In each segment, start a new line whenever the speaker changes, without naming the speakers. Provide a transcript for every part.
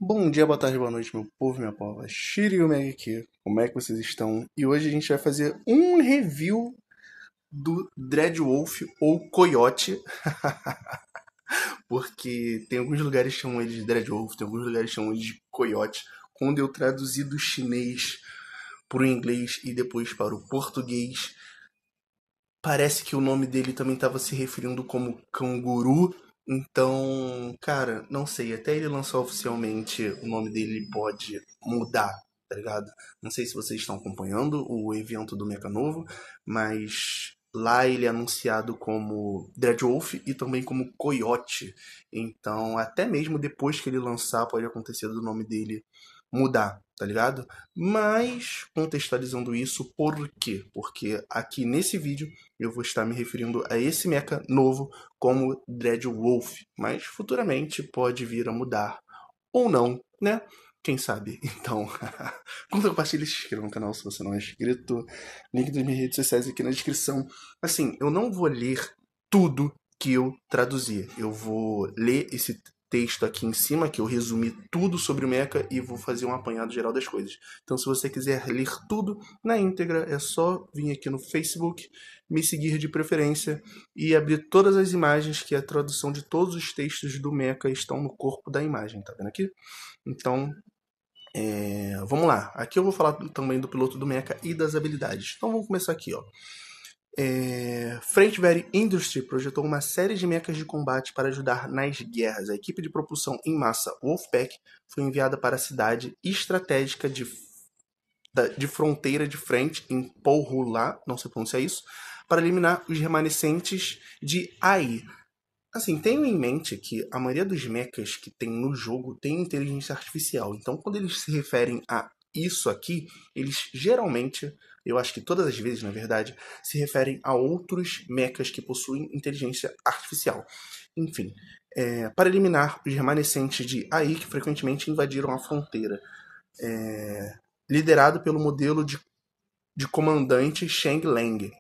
Bom dia, boa tarde, boa noite, meu povo e minha pova. Shiryu Meg aqui. Como é que vocês estão? E hoje a gente vai fazer um review do Dreadwolf ou Coyote, porque tem alguns lugares que chamam ele de Dreadwolf, tem alguns lugares que chamam ele de Coyote. Quando eu traduzi do chinês para o inglês e depois para o português, parece que o nome dele também estava se referindo como canguru. Então, cara, não sei. Até ele lançar oficialmente, o nome dele pode mudar, tá ligado? Não sei se vocês estão acompanhando o evento do Mecha Novo, mas lá ele é anunciado como Dreadwolf e também como Coyote. Então, até mesmo depois que ele lançar, pode acontecer do nome dele mudar, tá ligado? Mas, contextualizando isso, por quê? Porque aqui nesse vídeo eu vou estar me referindo a esse mecha novo como Dreadwolf, mas futuramente pode vir a mudar ou não, né? Quem sabe? Então, curta, compartilhe e se inscreva no canal se você não é inscrito. Link das minhas redes sociais aqui na descrição. Assim, eu não vou ler tudo que eu traduzi. Eu vou ler esse texto aqui em cima, que eu resumi tudo sobre o mecha e vou fazer um apanhado geral das coisas. Então, se você quiser ler tudo na íntegra, é só vir aqui no Facebook, me seguir de preferência e abrir todas as imagens, que a tradução de todos os textos do mecha estão no corpo da imagem, tá vendo aqui? Então, vamos lá. Aqui eu vou falar também do piloto do mecha e das habilidades. Então vamos começar aqui, ó. Freightvary Industry projetou uma série de mechas de combate para ajudar nas guerras. A equipe de propulsão em massa Wolfpack foi enviada para a cidade estratégica de fronteira de frente em Pohula, não sei pronunciar isso, para eliminar os remanescentes de AI. Assim, tenho em mente que a maioria dos mechas que tem no jogo tem inteligência artificial. Então, quando eles se referem a isso aqui, eles geralmente, eu acho que todas as vezes, na verdade, se referem a outros mechas que possuem inteligência artificial. Enfim, para eliminar os remanescentes de AI que frequentemente invadiram a fronteira. Liderado pelo modelo de comandante Sheng Lang.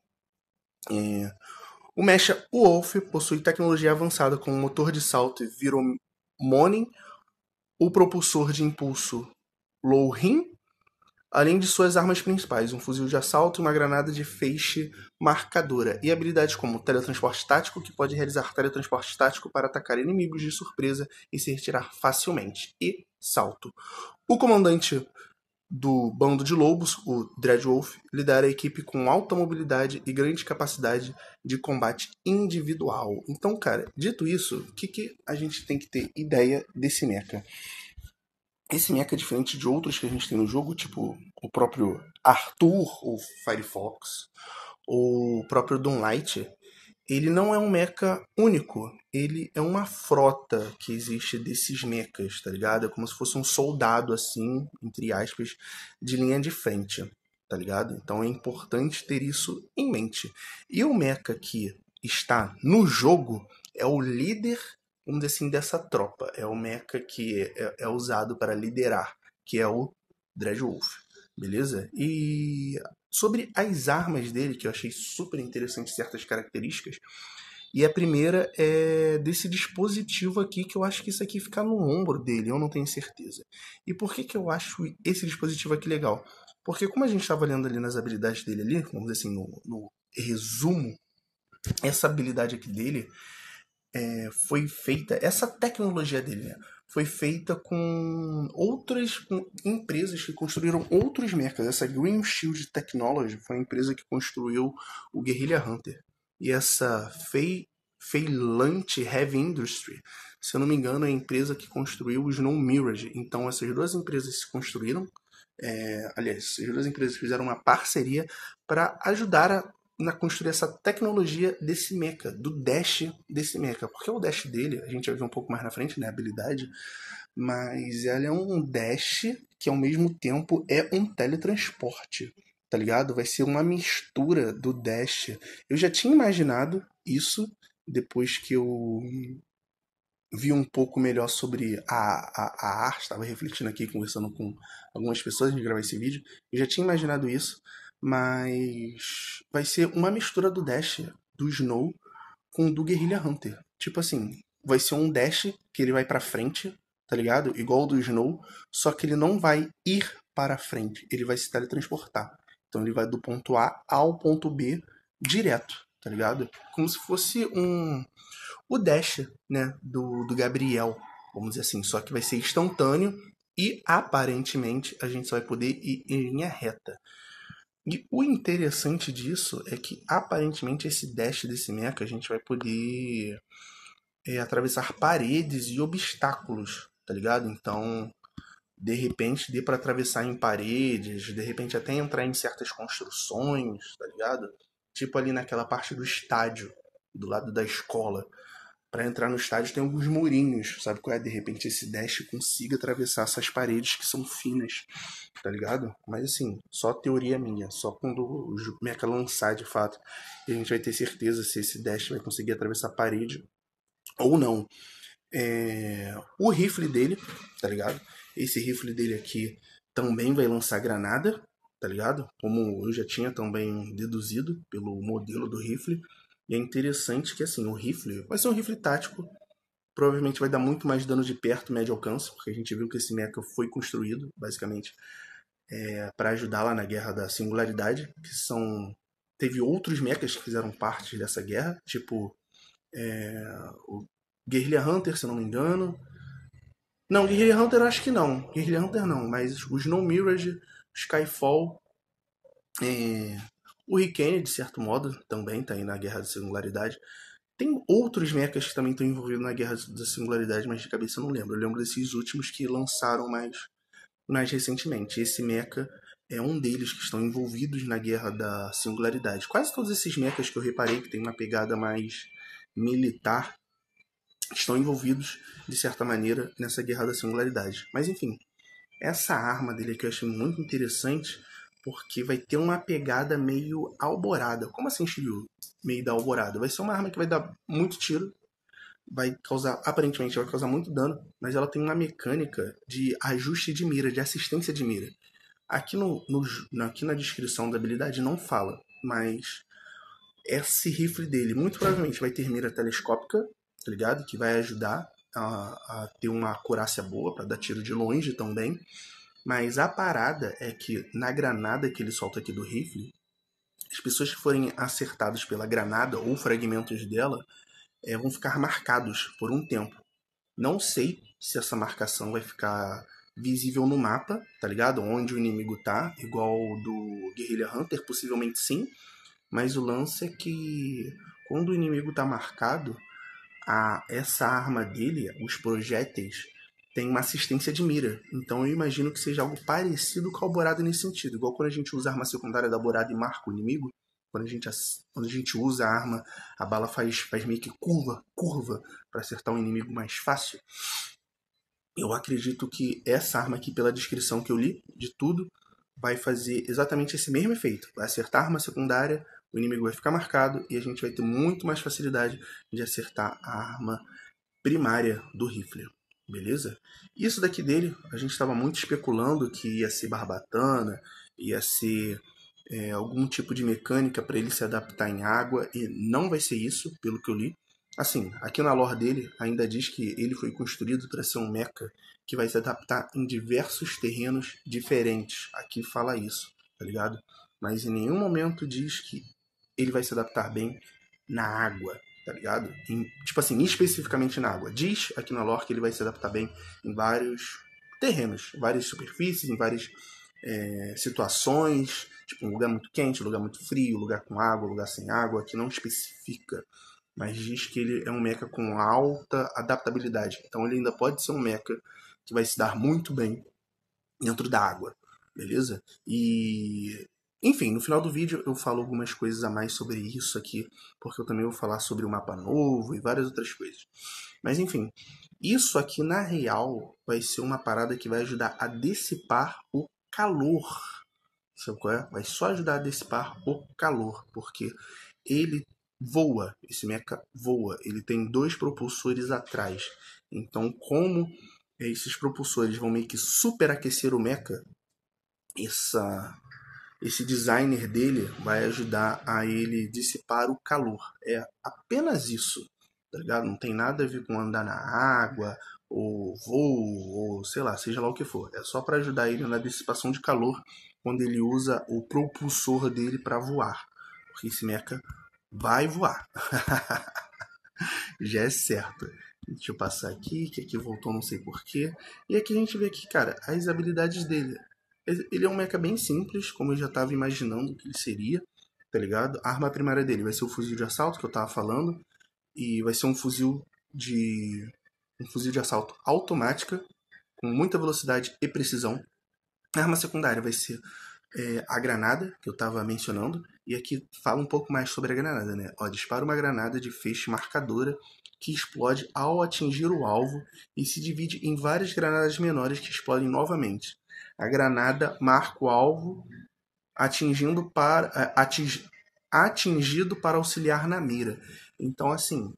O Mecha Wolf possui tecnologia avançada com um motor de salto Viromonin, o propulsor de impulso Louhin, além de suas armas principais, um fuzil de assalto e uma granada de feixe marcadora, e habilidades como teletransporte tático, que pode realizar teletransporte tático para atacar inimigos de surpresa e se retirar facilmente, e salto. O comandante do bando de lobos, o Dreadwolf, lidera a equipe com alta mobilidade e grande capacidade de combate individual. Então, cara, dito isso, o que a gente tem que ter ideia desse mecha? Esse mecha é diferente de outros que a gente tem no jogo, tipo o próprio Arthur, ou Firefox, ou o próprio Doomlight. Ele não é um mecha único, ele é uma frota que existe desses mechas, tá ligado? É como se fosse um soldado, assim, entre aspas, de linha de frente, tá ligado? Então é importante ter isso em mente. E o mecha que está no jogo é o líder, vamos dizer assim, dessa tropa. É o mecha que é usado para liderar, que é o Dreadwolf, beleza? E sobre as armas dele, que eu achei super interessante certas características, e a primeira é desse dispositivo aqui, que eu acho que isso aqui fica no ombro dele, eu não tenho certeza. E por que eu acho esse dispositivo aqui legal? Porque como a gente estava lendo ali nas habilidades dele ali, vamos dizer assim, no resumo, essa habilidade aqui dele foi feita, essa tecnologia dele, né, foi feita com outras empresas que construíram outros mechas. Essa Green Shield Technology foi a empresa que construiu o Guerrilla Hunter. E essa Feilante Heavy Industry, se eu não me engano, é a empresa que construiu o Snow Mirage. Então essas duas empresas se construíram, aliás, essas duas empresas fizeram uma parceria para ajudar na construir essa tecnologia desse mecha, do dash desse mecha. Porque o dash dele, a gente vai ver um pouco mais na frente, né, a habilidade, mas ela é um dash que ao mesmo tempo é um teletransporte, tá ligado? Vai ser uma mistura do dash. Eu já tinha imaginado isso depois que eu vi um pouco melhor sobre a arte, estava refletindo aqui, conversando com algumas pessoas antes de gravar esse vídeo. Eu já tinha imaginado isso, mas vai ser uma mistura do Dash, do Snow, com o do Guerrilla Hunter. Tipo assim, vai ser um Dash que ele vai pra frente, tá ligado? Igual o do Snow, só que ele não vai ir para frente, ele vai se teletransportar. Então ele vai do ponto A ao ponto B direto, tá ligado? Como se fosse o dash, né, do Gabriel, vamos dizer assim, só que vai ser instantâneo e aparentemente a gente só vai poder ir em linha reta. E o interessante disso é que aparentemente esse dash desse mecha a gente vai poder atravessar paredes e obstáculos, tá ligado? Então, de repente, dê para atravessar em paredes, de repente até entrar em certas construções, tá ligado? Tipo ali naquela parte do estádio, do lado da escola. Para entrar no estádio tem alguns murinhos, sabe qual é? De repente esse dash consiga atravessar essas paredes que são finas, tá ligado? Mas assim, só teoria minha, só quando o mecha lançar de fato, e a gente vai ter certeza se esse dash vai conseguir atravessar a parede ou não. O rifle dele, tá ligado? Esse rifle dele aqui também vai lançar granada, tá ligado? Como eu já tinha também deduzido pelo modelo do rifle. E é interessante que assim, o rifle vai ser um rifle tático. Provavelmente vai dar muito mais dano de perto, médio alcance, porque a gente viu que esse mecha foi construído, basicamente, para ajudar lá na Guerra da Singularidade, que são... Teve outros mechas que fizeram parte dessa guerra, tipo o Guerrilla Hunter, se eu não me engano. Não, Guerrilla Hunter eu acho que não. Guerrilla Hunter não, mas o Snow Mirage, Skyfall, o Riken, de certo modo, também tá aí na Guerra da Singularidade. Tem outros mechas que também estão envolvidos na Guerra da Singularidade, mas de cabeça eu não lembro. Eu lembro desses últimos que lançaram mais recentemente. Esse mecha é um deles que estão envolvidos na Guerra da Singularidade. Quase todos esses mechas que eu reparei que tem uma pegada mais militar estão envolvidos, de certa maneira, nessa Guerra da Singularidade. Mas enfim, essa arma dele aqui eu achei muito interessante, porque vai ter uma pegada meio alvorada. Como assim, Shiryu? Meio da alvorada. Vai ser uma arma que vai dar muito tiro, vai causar, aparentemente vai causar muito dano, mas ela tem uma mecânica de ajuste de mira, de assistência de mira. Aqui, aqui na descrição da habilidade não fala, mas esse rifle dele muito provavelmente vai ter mira telescópica, tá ligado? Que vai ajudar a ter uma acurácia boa para dar tiro de longe também. Mas a parada é que na granada que ele solta aqui do rifle, as pessoas que forem acertadas pela granada ou fragmentos dela vão ficar marcados por um tempo. Não sei se essa marcação vai ficar visível no mapa, tá ligado? Onde o inimigo tá, igual do Guerrilla Hunter, possivelmente sim. Mas o lance é que quando o inimigo tá marcado, essa arma dele, os projéteis, tem uma assistência de mira. Então eu imagino que seja algo parecido com a alvorada nesse sentido. Igual quando a gente usa a arma secundária da alvorada e marca o inimigo. Quando a gente usa a arma, a bala faz meio que curva para acertar um inimigo mais fácil. Eu acredito que essa arma aqui, pela descrição que eu li de tudo, vai fazer exatamente esse mesmo efeito. Vai acertar a arma secundária, o inimigo vai ficar marcado e a gente vai ter muito mais facilidade de acertar a arma primária do rifle. Beleza? Isso daqui dele, a gente estava muito especulando que ia ser barbatana, ia ser algum tipo de mecânica para ele se adaptar em água, e não vai ser isso, pelo que eu li. Assim, aqui na lore dele ainda diz que ele foi construído para ser um mecha que vai se adaptar em diversos terrenos diferentes. Aqui fala isso, tá ligado? Mas em nenhum momento diz que ele vai se adaptar bem na água, tá ligado? Tipo assim, especificamente na água. Diz aqui na lore que ele vai se adaptar bem em vários terrenos, várias superfícies, em várias situações, tipo um lugar muito quente, um lugar muito frio, um lugar com água, um lugar sem água, que não especifica, mas diz que ele é um mecha com alta adaptabilidade. Então ele ainda pode ser um mecha que vai se dar muito bem dentro da água, beleza? E enfim, no final do vídeo eu falo algumas coisas a mais sobre isso aqui, porque eu também vou falar sobre o mapa novo e várias outras coisas. Mas enfim, isso aqui na real vai ser uma parada que vai ajudar a dissipar o calor. Sabe qual é? Vai só ajudar a dissipar o calor, porque ele voa, esse mecha voa, ele tem dois propulsores atrás. Então, como esses propulsores vão meio que superaquecer o mecha, esse designer dele vai ajudar a ele dissipar o calor. É apenas isso, tá ligado? Não tem nada a ver com andar na água ou voo, ou sei lá, seja lá o que for. É só para ajudar ele na dissipação de calor quando ele usa o propulsor dele para voar. Porque esse mecha vai voar. Já é certo. Deixa eu passar aqui, que aqui voltou não sei porquê. E aqui a gente vê aqui, cara, as habilidades dele. Ele é um mecha bem simples, como eu já estava imaginando que ele seria, tá ligado? A arma primária dele vai ser o fuzil de assalto, que eu tava falando. E vai ser um fuzil de assalto automática, com muita velocidade e precisão. A arma secundária vai ser a granada, que eu estava mencionando, e aqui fala um pouco mais sobre a granada, né? Ó, dispara uma granada de feixe marcadora que explode ao atingir o alvo e se divide em várias granadas menores que explodem novamente. A granada marca o alvo atingido para auxiliar na mira. Então, assim,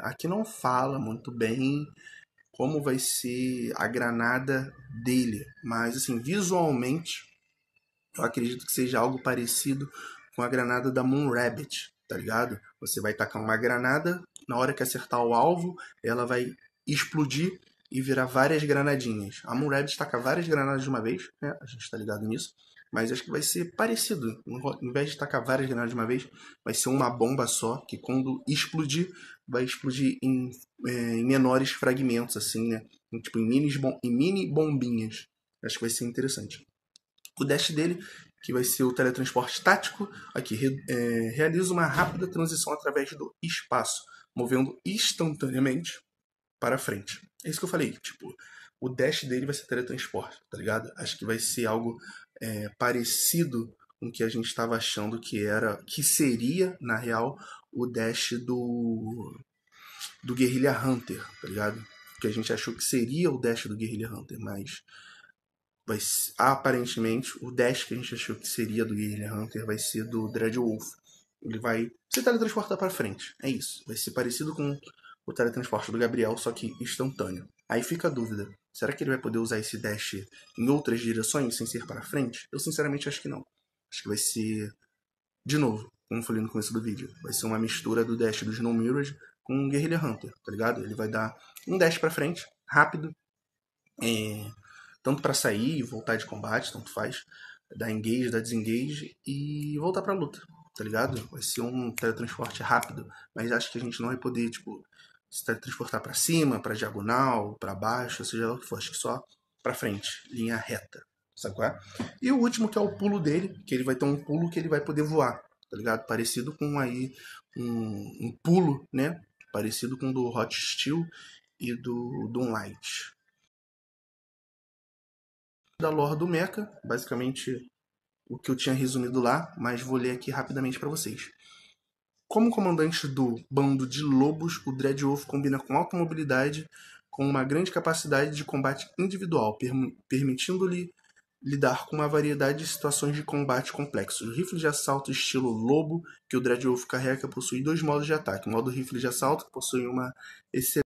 aqui não fala muito bem como vai ser a granada dele, mas assim, visualmente eu acredito que seja algo parecido com a granada da Moon Rabbit, tá ligado? Você vai tacar uma granada, na hora que acertar o alvo, ela vai explodir e virar várias granadinhas. A Moon Rabbit taca várias granadas de uma vez, né? A gente tá ligado nisso. Mas acho que vai ser parecido. Em vez de tacar várias granadas de uma vez, vai ser uma bomba só, que quando explodir, vai explodir em menores fragmentos, assim, né? Tipo, em mini bombinhas. Acho que vai ser interessante. O dash dele, que vai ser o teletransporte tático, aqui realiza uma rápida transição através do espaço, movendo instantaneamente para frente. É isso que eu falei, tipo, o dash dele vai ser teletransporte, tá ligado? Acho que vai ser algo parecido com o que a gente estava achando que seria, na real, o dash do Guerrilla Hunter, tá ligado? Que a gente achou que seria o dash do Guerrilla Hunter, mas aparentemente o dash que a gente achou que seria do Guerrilla Hunter vai ser do Dreadwolf. Ele vai se teletransportar para frente. É isso. Vai ser parecido com o teletransporte do Gabriel, só que instantâneo. Aí fica a dúvida. Será que ele vai poder usar esse dash em outras direções sem ser para frente? Eu sinceramente acho que não. Acho que vai ser, de novo, como eu falei no começo do vídeo, vai ser uma mistura do dash do Snow Mirrors com o Guerrilla Hunter, tá ligado? Ele vai dar um dash para frente, rápido, tanto para sair e voltar de combate, tanto faz, dar engage, dar desengage e voltar pra luta, tá ligado? Vai ser um teletransporte rápido, mas acho que a gente não vai poder, tipo, se teletransportar pra cima, pra diagonal, pra baixo, seja lá o que for, acho que só pra frente, linha reta, sabe qual é? E o último que é o pulo dele, que ele vai ter um pulo que ele vai poder voar, tá ligado? Parecido com aí um pulo, né? Parecido com o do Hot Steel e do Doomlight. Da lore do Mecha, basicamente o que eu tinha resumido lá, mas vou ler aqui rapidamente para vocês. Como comandante do bando de lobos, o Dreadwolf combina com alta mobilidade com uma grande capacidade de combate individual, permitindo-lhe lidar com uma variedade de situações de combate complexos. O rifle de assalto estilo lobo que o Dreadwolf carrega possui dois modos de ataque. O modo rifle de assalto, que possui uma excelente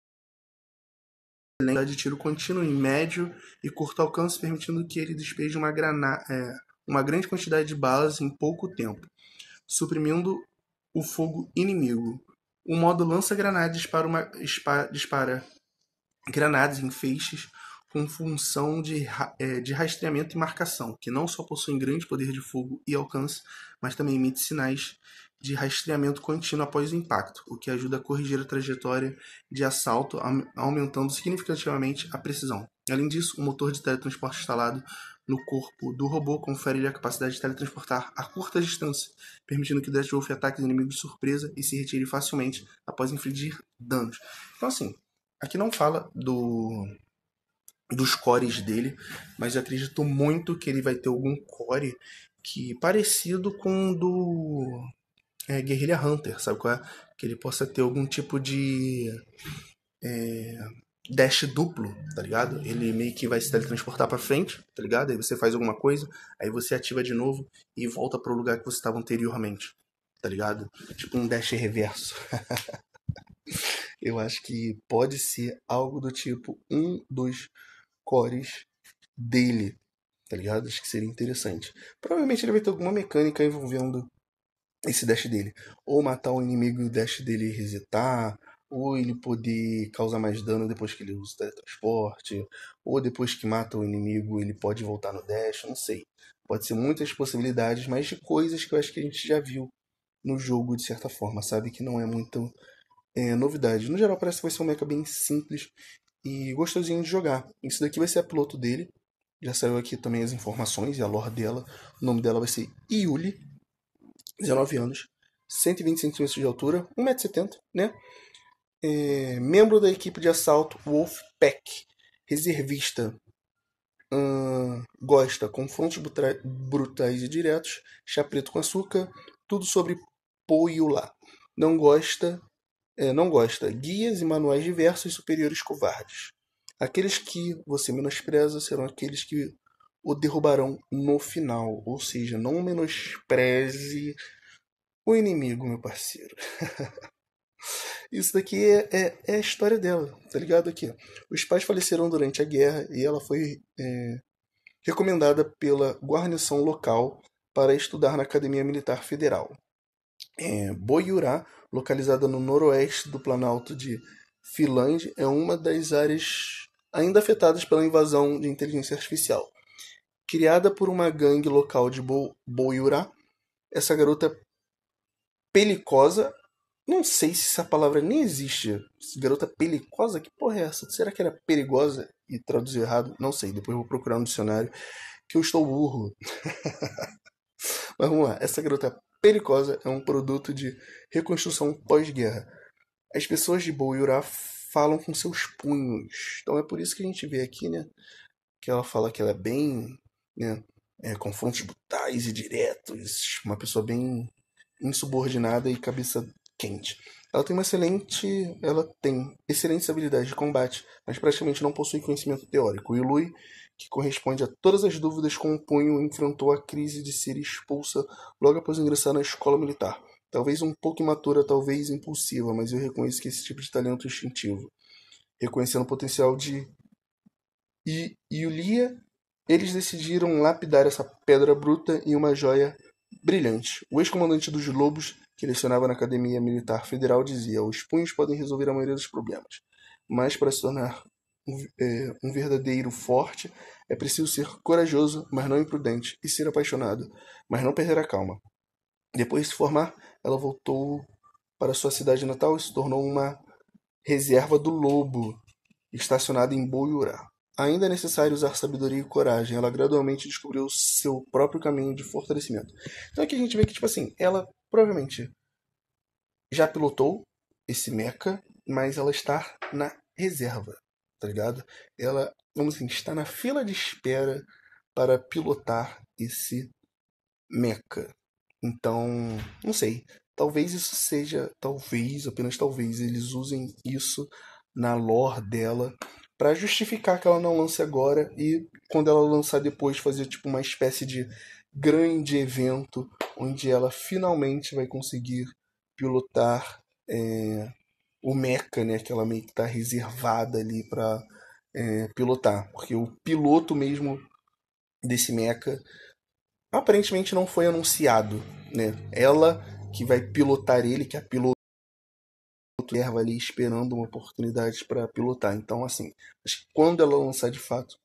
de tiro contínuo em médio e curto alcance, permitindo que ele despeje uma grande quantidade de balas em pouco tempo, suprimindo o fogo inimigo. O modo lança-granadas dispara granadas em feixes com função de rastreamento e marcação, que não só possuem grande poder de fogo e alcance, mas também emite sinais de rastreamento contínuo após o impacto, o que ajuda a corrigir a trajetória de assalto, aumentando significativamente a precisão. Além disso, o motor de teletransporte instalado no corpo do robô confere-lhe a capacidade de teletransportar a curta distância, permitindo que o Deathwolf ataque os inimigos de surpresa e se retire facilmente após infligir danos. Então, assim, aqui não fala dos cores dele, mas eu acredito muito que ele vai ter algum core que parecido com o do Guerrilla Hunter, sabe qual é? Que ele possa ter algum tipo de dash duplo, tá ligado? Ele meio que vai se teletransportar pra frente, tá ligado? Aí você faz alguma coisa, aí você ativa de novo e volta pro lugar que você estava anteriormente, tá ligado? Tipo um dash reverso. Eu acho que pode ser algo do tipo um dos cores dele, tá ligado? Acho que seria interessante. Provavelmente ele vai ter alguma mecânica envolvendo esse dash dele. Ou matar o inimigo e o dash dele resetar, ou ele poder causar mais dano depois que ele usa o teletransporte, ou depois que mata o inimigo ele pode voltar no dash, não sei. Pode ser muitas possibilidades, mas de coisas que eu acho que a gente já viu no jogo de certa forma, sabe? Que não é muito novidade. No geral parece que vai ser um mecha bem simples e gostosinho de jogar. Isso daqui vai ser a piloto dele. Já saiu aqui também as informações e a lore dela. O nome dela vai ser Yuli, 19 anos, 120 centímetros de altura, 1,70 m, né? Membro da equipe de assalto Wolfpack, reservista, gosta confrontos brutais e diretos, chá preto com açúcar, tudo sobre Poiula. Não gosta guias e manuais diversos e superiores covardes. Aqueles que você menospreza serão aqueles que o derrubarão no final. Ou seja, não menospreze o inimigo, meu parceiro. Isso daqui é a história dela, tá ligado? Aqui. Os pais faleceram durante a guerra e ela foi recomendada pela guarnição local para estudar na Academia Militar Federal. Boiurá, localizada no noroeste do Planalto de Finlândia, é uma das áreas ainda afetadas pela invasão de inteligência artificial. Criada por uma gangue local de Boiurá, essa garota pelicosa, não sei se essa palavra nem existe. Garota pelicosa? Que porra é essa? Será que era perigosa e traduziu errado? Não sei, depois eu vou procurar no dicionário, que eu estou burro. Mas vamos lá, essa garota pelicosa é um produto de reconstrução pós-guerra. As pessoas de Boiurá falam com seus punhos. Então é por isso que a gente vê aqui, né, que ela fala que ela é bem, né, confrontos brutais e diretos, uma pessoa bem insubordinada e cabeça quente. Ela tem excelentes habilidades de combate, mas praticamente não possui conhecimento teórico. E Lui, que corresponde a todas as dúvidas com o punho, enfrentou a crise de ser expulsa logo após ingressar na escola militar. Talvez um pouco imatura, talvez impulsiva, mas eu reconheço que esse tipo de talento é instintivo. Reconhecendo o potencial de Yulia, eles decidiram lapidar essa pedra bruta em uma joia brilhante. O ex-comandante dos Lobos, que lecionava na Academia Militar Federal, dizia: os punhos podem resolver a maioria dos problemas, mas para se tornar um verdadeiro forte, é preciso ser corajoso, mas não imprudente, e ser apaixonado, mas não perder a calma. Depois de se formar, ela voltou para sua cidade natal e se tornou uma reserva do Lobo, estacionada em Boiurá. Ainda é necessário usar sabedoria e coragem. Ela gradualmente descobriu seu próprio caminho de fortalecimento. Então aqui a gente vê que, tipo assim, ela provavelmente já pilotou esse mecha, mas ela está na reserva, tá ligado? Ela, vamos assim, está na fila de espera para pilotar esse mecha. Então, não sei. Talvez isso seja, talvez, apenas talvez, eles usem isso na lore dela para justificar que ela não lance agora e quando ela lançar depois fazer tipo uma espécie de grande evento onde ela finalmente vai conseguir pilotar o mecha, né, que ela meio que está reservada ali para pilotar, porque o piloto mesmo desse mecha aparentemente não foi anunciado, né? Ela que vai pilotar ele, que é a piloto erva ali esperando uma oportunidade para pilotar. Então, assim, acho que quando ela lançar de fato,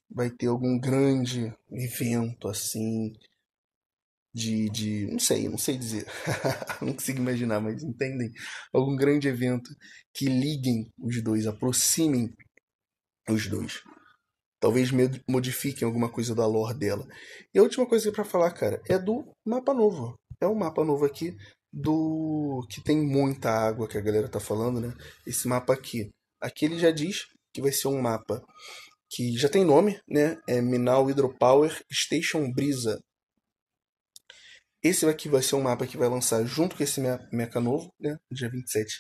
vai ter algum grande evento assim não sei dizer, não consigo imaginar, mas entendem? Algum grande evento que liguem os dois, aproximem os dois. Talvez modifiquem alguma coisa da lore dela. E a última coisa para falar, cara, é do mapa novo. É um mapa novo aqui do que tem muita água que a galera tá falando, né? Esse mapa aqui. Aqui ele já diz que vai ser um mapa que já tem nome, né? É Minal Hydropower Station Brisa. Esse aqui vai ser um mapa que vai lançar junto com esse mecha novo, né? Dia 27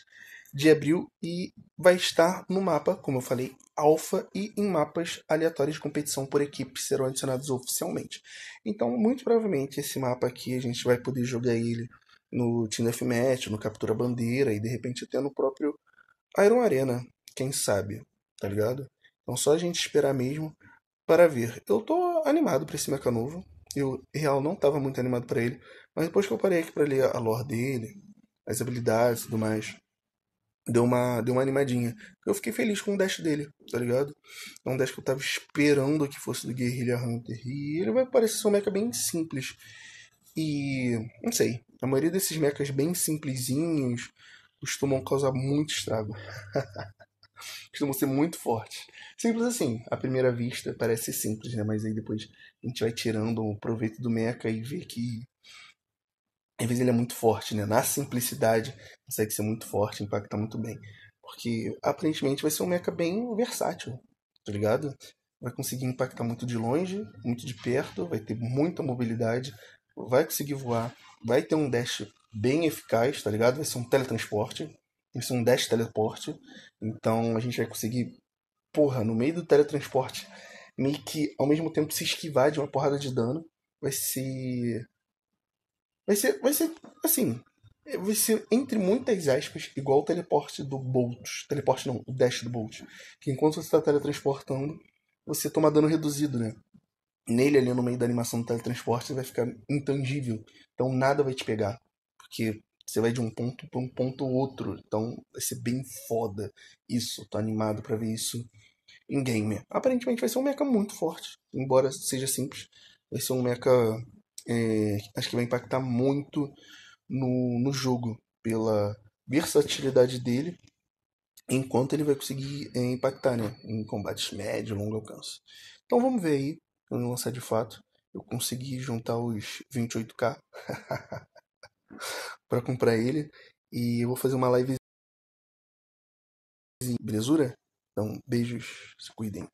de abril, e vai estar no mapa, como eu falei, alfa, e em mapas aleatórios de competição por equipe serão adicionados oficialmente. Então, muito provavelmente, esse mapa aqui a gente vai poder jogar ele no Team Deathmatch, no Captura Bandeira e de repente até no próprio Iron Arena, quem sabe, tá ligado? Então só a gente esperar mesmo para ver. Eu tô animado para esse mecha novo. Eu, real, não tava muito animado para ele, mas depois que eu parei aqui para ler a lore dele, as habilidades e tudo mais, deu uma animadinha. Eu fiquei feliz com o dash dele, tá ligado? É um dash que eu tava esperando que fosse do Guerrilla Hunter. E ele vai parecer ser um mecha bem simples. E não sei, a maioria desses mechas bem simplesinhos costumam causar muito estrago. Costumam ser muito fortes. Simples assim, à primeira vista parece simples, né? Mas aí depois a gente vai tirando o proveito do mecha e vê que às vezes ele é muito forte, né? Na simplicidade consegue ser muito forte, impacta muito bem. Porque aparentemente vai ser um mecha bem versátil, tá ligado? Vai conseguir impactar muito de longe, muito de perto, vai ter muita mobilidade, vai conseguir voar, vai ter um dash bem eficaz, tá ligado? Vai ser um teletransporte, vai ser um dash teleporte. Então a gente vai conseguir, porra, no meio do teletransporte, meio que ao mesmo tempo se esquivar de uma porrada de dano. Vai ser vai ser assim, vai ser entre muitas aspas igual o teleporte do Bolt. Teleporte não, o dash do Bolt. Que enquanto você está teletransportando, você toma dano reduzido, né? Nele ali no meio da animação do teletransporte você vai ficar intangível. Então nada vai te pegar. Porque você vai de um ponto para um ponto outro. Então vai ser bem foda isso. Tô animado para ver isso em game. Aparentemente vai ser um mecha muito forte. Embora seja simples. Vai ser um mecha. Acho que vai impactar muito no jogo pela versatilidade dele, enquanto ele vai conseguir impactar, né, em combates médio e longo alcance. Então vamos ver aí, quando lançar de fato, eu consegui juntar os 28k para comprar ele e eu vou fazer uma live belezura? Então, beijos, se cuidem.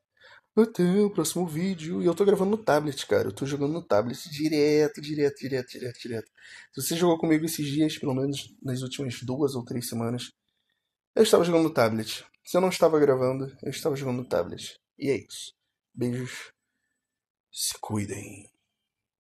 Até o próximo vídeo. E eu tô gravando no tablet, cara. Eu tô jogando no tablet direto, direto, direto, direto, direto. Se você jogou comigo esses dias, pelo menos nas últimas 2 ou 3 semanas, eu estava jogando no tablet. Se eu não estava gravando, eu estava jogando no tablet. E é isso. Beijos. Se cuidem.